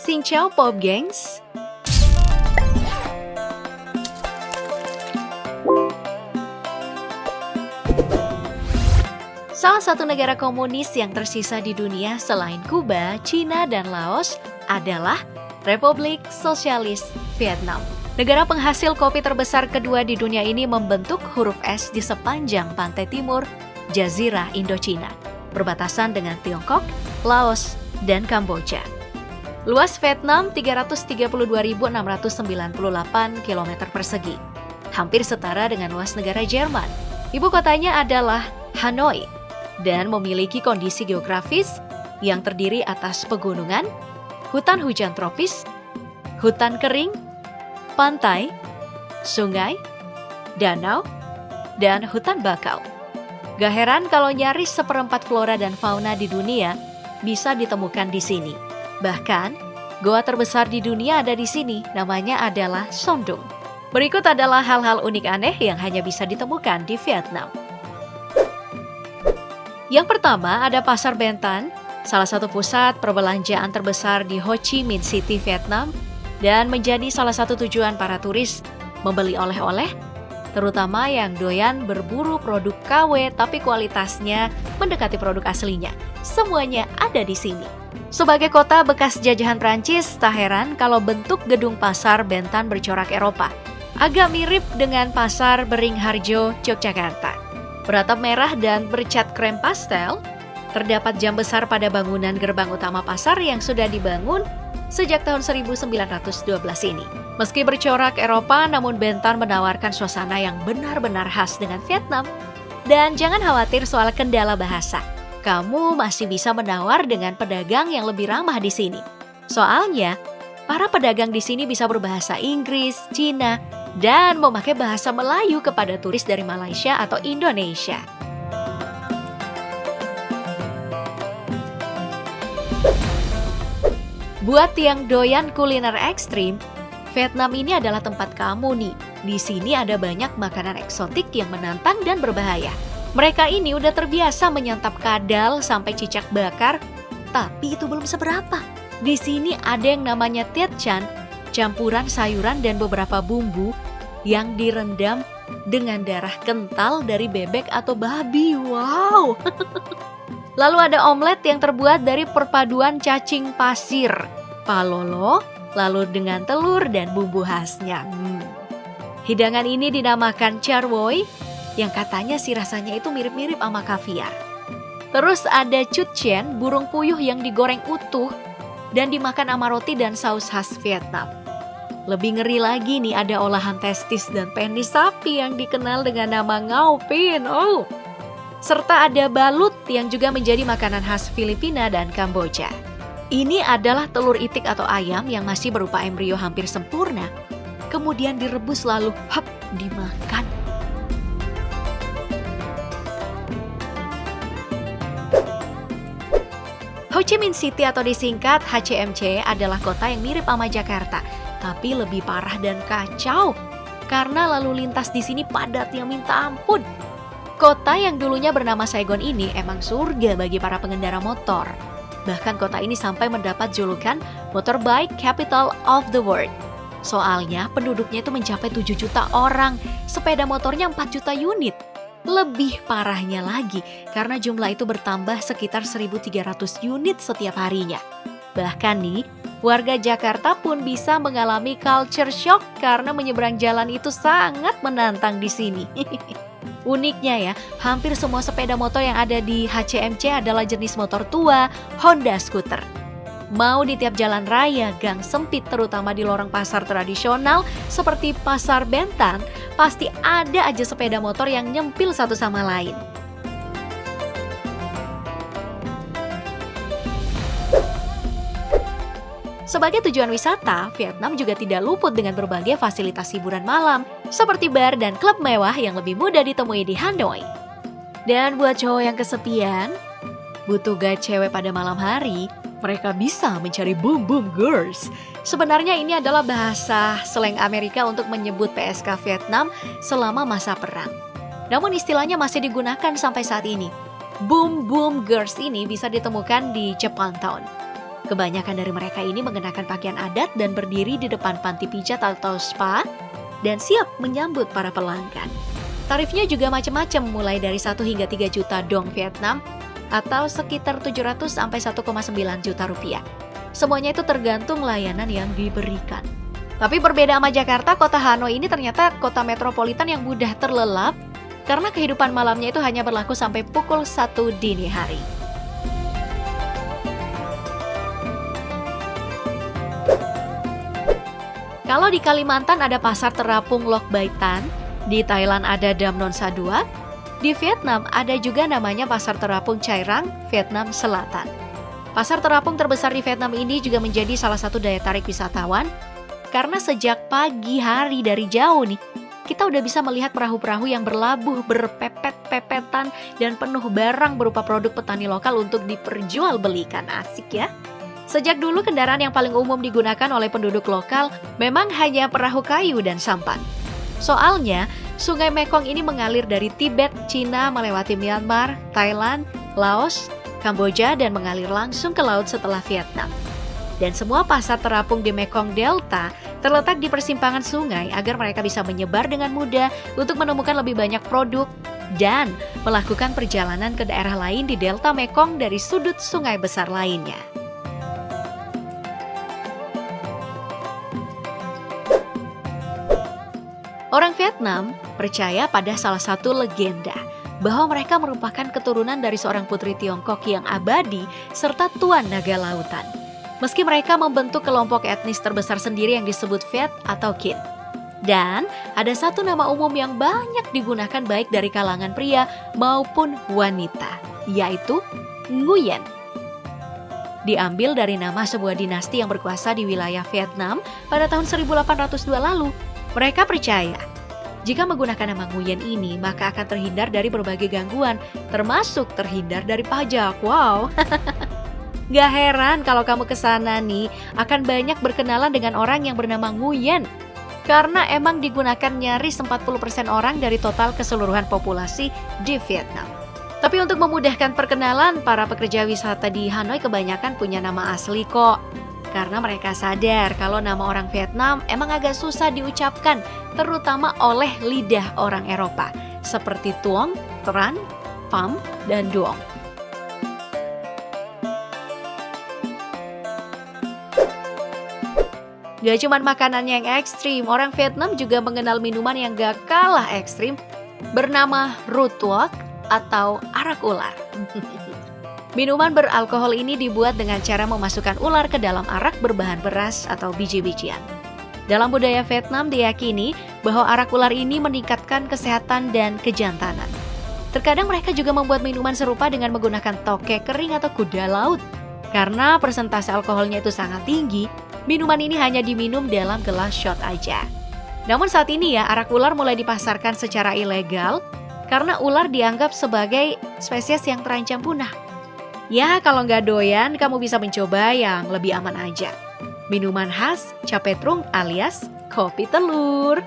Xin chào Pop Gengs. Salah satu negara komunis yang tersisa di dunia selain Kuba, Cina, dan Laos adalah Republik Sosialis Vietnam. Negara penghasil kopi terbesar kedua di dunia ini membentuk huruf S di sepanjang pantai timur Jazirah Indochina, berbatasan dengan Tiongkok, Laos, dan Kamboja. Luas Vietnam 332.698 km persegi, hampir setara dengan luas negara Jerman. Ibu kotanya adalah Hanoi, dan memiliki kondisi geografis yang terdiri atas pegunungan, hutan hujan tropis, hutan kering, pantai, sungai, danau, dan hutan bakau. Gak heran kalau nyaris seperempat flora dan fauna di dunia bisa ditemukan di sini. Bahkan, goa terbesar di dunia ada di sini, namanya adalah Son Doong. Berikut adalah hal-hal unik aneh yang hanya bisa ditemukan di Vietnam. Yang pertama ada Pasar Ben Thanh, salah satu pusat perbelanjaan terbesar di Ho Chi Minh City, Vietnam, dan menjadi salah satu tujuan para turis membeli oleh-oleh, terutama yang doyan berburu produk KW tapi kualitasnya mendekati produk aslinya. Semuanya ada di sini. Sebagai kota bekas jajahan Prancis, tak heran kalau bentuk gedung Pasar Ben Thanh bercorak Eropa. Agak mirip dengan Pasar Beringharjo, Yogyakarta. Beratap merah dan bercat krem pastel, terdapat jam besar pada bangunan gerbang utama pasar yang sudah dibangun sejak tahun 1912 ini. Meski bercorak Eropa, namun Ben Thanh menawarkan suasana yang benar-benar khas dengan Vietnam. Dan jangan khawatir soal kendala bahasa. Kamu masih bisa menawar dengan pedagang yang lebih ramah di sini. Soalnya, para pedagang di sini bisa berbahasa Inggris, Cina, dan memakai bahasa Melayu kepada turis dari Malaysia atau Indonesia. Buat yang doyan kuliner ekstrim, Vietnam ini adalah tempat kamu nih. Di sini ada banyak makanan eksotik yang menantang dan berbahaya. Mereka ini udah terbiasa menyantap kadal sampai cicak bakar, tapi itu belum seberapa. Di sini ada yang namanya Tiet Chan, campuran sayuran dan beberapa bumbu yang direndam dengan darah kental dari bebek atau babi. Wow! Lalu ada omelet yang terbuat dari perpaduan cacing pasir, palolo, lalu dengan telur dan bumbu khasnya. Hidangan ini dinamakan char woy, yang katanya sih rasanya itu mirip-mirip sama kaviar. Terus ada chut chien, burung puyuh yang digoreng utuh dan dimakan sama roti dan saus khas Vietnam. Lebih ngeri lagi nih ada olahan testis dan penis sapi yang dikenal dengan nama ngau pin. Serta ada balut yang juga menjadi makanan khas Filipina dan Kamboja. Ini adalah telur itik atau ayam yang masih berupa embrio hampir sempurna. Kemudian direbus lalu dimakan. Ho Chi Minh City atau disingkat HCMC adalah kota yang mirip sama Jakarta, tapi lebih parah dan kacau karena lalu lintas di sini padat yang minta ampun. Kota yang dulunya bernama Saigon ini emang surga bagi para pengendara motor. Bahkan kota ini sampai mendapat julukan Motorbike Capital of the World. Soalnya penduduknya itu mencapai 7 juta orang, sepeda motornya 4 juta unit. Lebih parahnya lagi, karena jumlah itu bertambah sekitar 1.300 unit setiap harinya. Bahkan nih, warga Jakarta pun bisa mengalami culture shock karena menyeberang jalan itu sangat menantang di sini. Uniknya ya, hampir semua sepeda motor yang ada di HCMC adalah jenis motor tua, Honda Scooter. Mau di tiap jalan raya, gang sempit terutama di lorong pasar tradisional seperti Pasar Ben Thanh, pasti ada aja sepeda motor yang nyempil satu sama lain. Sebagai tujuan wisata, Vietnam juga tidak luput dengan berbagai fasilitas hiburan malam, seperti bar dan klub mewah yang lebih mudah ditemui di Hanoi. Dan buat cowok yang kesepian, butuh guide cewek pada malam hari, mereka bisa mencari boom boom girls. Sebenarnya ini adalah bahasa slang Amerika untuk menyebut PSK Vietnam selama masa perang. Namun istilahnya masih digunakan sampai saat ini. Boom boom girls ini bisa ditemukan di Japantown. Kebanyakan dari mereka ini mengenakan pakaian adat dan berdiri di depan panti pijat atau spa dan siap menyambut para pelanggan. Tarifnya juga macam-macam, mulai dari 1 hingga 3 juta dong Vietnam atau sekitar 700 sampai 1,9 juta rupiah. Semuanya itu tergantung layanan yang diberikan. Tapi berbeda sama Jakarta, kota Hanoi ini ternyata kota metropolitan yang mudah terlelap karena kehidupan malamnya itu hanya berlaku sampai pukul 1 dini hari. Kalau di Kalimantan ada pasar terapung Loc Baitan, di Thailand ada Dam Non Sadua, di Vietnam ada juga namanya pasar terapung Cai Rang, Vietnam Selatan. Pasar terapung terbesar di Vietnam ini juga menjadi salah satu daya tarik wisatawan, karena sejak pagi hari dari jauh nih, kita udah bisa melihat perahu-perahu yang berlabuh berpepet-pepetan dan penuh barang berupa produk petani lokal untuk diperjualbelikan. Asik ya? Sejak dulu kendaraan yang paling umum digunakan oleh penduduk lokal memang hanya perahu kayu dan sampan. Soalnya, Sungai Mekong ini mengalir dari Tibet, Cina, melewati Myanmar, Thailand, Laos, Kamboja, dan mengalir langsung ke laut setelah Vietnam. Dan semua pasar terapung di Mekong Delta terletak di persimpangan sungai agar mereka bisa menyebar dengan mudah untuk menemukan lebih banyak produk dan melakukan perjalanan ke daerah lain di Delta Mekong dari sudut sungai besar lainnya. Orang Vietnam percaya pada salah satu legenda bahwa mereka merupakan keturunan dari seorang putri Tiongkok yang abadi serta tuan naga lautan. Meski mereka membentuk kelompok etnis terbesar sendiri yang disebut Viet atau Kin. Dan ada satu nama umum yang banyak digunakan baik dari kalangan pria maupun wanita, yaitu Nguyen. Diambil dari nama sebuah dinasti yang berkuasa di wilayah Vietnam pada tahun 1802 lalu. Mereka percaya, jika menggunakan nama Nguyen ini, maka akan terhindar dari berbagai gangguan, termasuk terhindar dari pajak. Wow, gak heran kalau kamu kesana nih, akan banyak berkenalan dengan orang yang bernama Nguyen. Karena emang digunakan nyaris 40% orang dari total keseluruhan populasi di Vietnam. Tapi untuk memudahkan perkenalan, para pekerja wisata di Hanoi kebanyakan punya nama asli kok. Karena mereka sadar kalau nama orang Vietnam emang agak susah diucapkan, terutama oleh lidah orang Eropa, seperti Tuong, Tran, Pham, dan Duong. Gak cuma makanannya yang ekstrim, orang Vietnam juga mengenal minuman yang gak kalah ekstrim, bernama Rut Wok atau arak ular. Minuman beralkohol ini dibuat dengan cara memasukkan ular ke dalam arak berbahan beras atau biji-bijian. Dalam budaya Vietnam diyakini bahwa arak ular ini meningkatkan kesehatan dan kejantanan. Terkadang mereka juga membuat minuman serupa dengan menggunakan toke kering atau kuda laut. Karena persentase alkoholnya itu sangat tinggi, minuman ini hanya diminum dalam gelas shot aja. Namun saat ini ya, arak ular mulai dipasarkan secara ilegal karena ular dianggap sebagai spesies yang terancam punah. Ya, kalau nggak doyan, kamu bisa mencoba yang lebih aman aja. Minuman khas Capetrung alias kopi telur.